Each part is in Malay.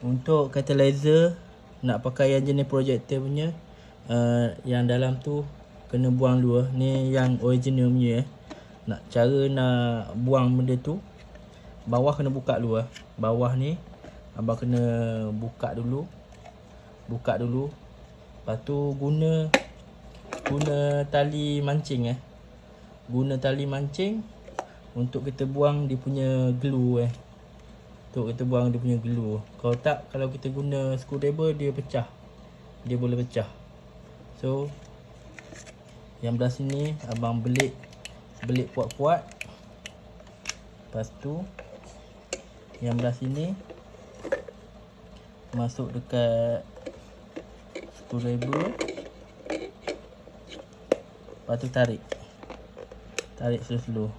Untuk catalyzer nak pakai yang jenis projector punya, yang dalam tu kena buang dulu. Ni yang original punya Nak cara nak buang benda tu, bawah kena buka dulu. Bawah ni abang kena buka dulu. Lepas tu guna tali mancing Guna tali mancing untuk kita buang dia punya glue Kalau tak, kalau kita guna screwdriver, dia pecah. Dia boleh pecah. So yang belah sini abang belit kuat-kuat. Lepas tu yang belah sini masuk dekat screwdriver. Lepas tu tarik slow-slow.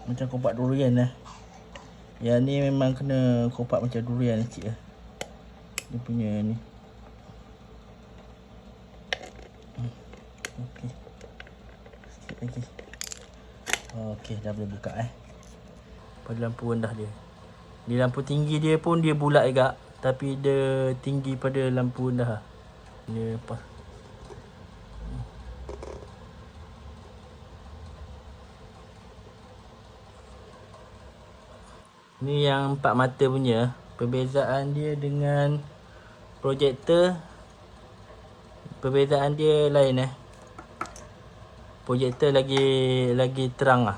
Macam kopak durian Yang ni memang kena kopak macam durian cik Dia punya ni. Okey. Sikit lagi. Okey, dah boleh buka Pada lampu rendah dia. Di lampu tinggi dia pun dia bulat juga, tapi dia tinggi pada lampu rendah. Dia pas. Ni yang 4 mata punya. Perbezaan dia dengan projector, perbezaan dia lain Projector lagi terang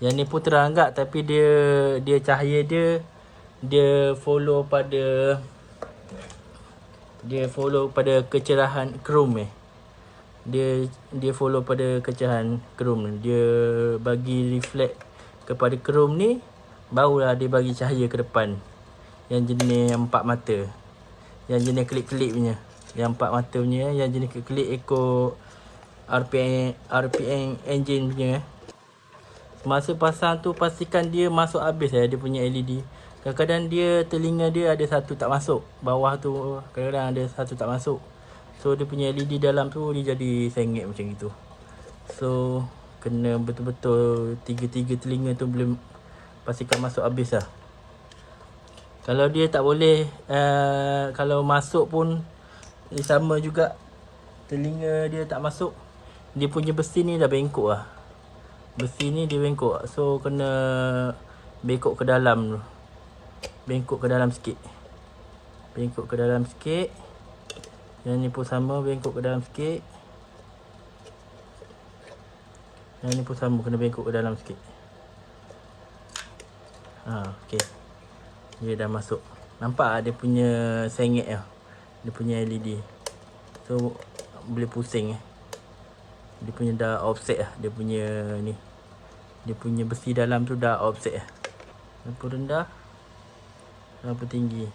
Yang ni pun terang agak, tapi dia cahaya dia follow pada kecerahan chrome Dia follow pada kecerahan chrome. Dia bagi reflect kepada chrome ni, barulah dia bagi cahaya ke depan. Yang jenis 4 mata, yang jenis kelip-kelip punya. Yang 4 mata punya, yang jenis kelip ikut RPM engine punya. Masa pasang tu pastikan dia masuk habis dia punya LED. Kadang-kadang dia telinga dia ada satu tak masuk. Bawah tu kadang-kadang ada satu tak masuk. So dia punya LED dalam tu dia jadi sengit macam itu. So kena betul-betul tiga telinga tu boleh pastikan masuk habis Kalau dia tak boleh, kalau masuk pun sama juga, telinga dia tak masuk, dia punya besi ni dah bengkok Besi ni dia bengkok. So kena bengkok ke dalam tu. Bengkok ke dalam sikit. Yang ni pun sama, bengkok ke dalam sikit. Yang ni pun sama, kena bengkok ke dalam sikit. Okey. Dia dah masuk. Nampak dia punya sengit dia punya LED. So boleh pusing Dia punya dah offset dia punya ni. Dia punya besi dalam tu dah offset lampu rendah, lampu tinggi.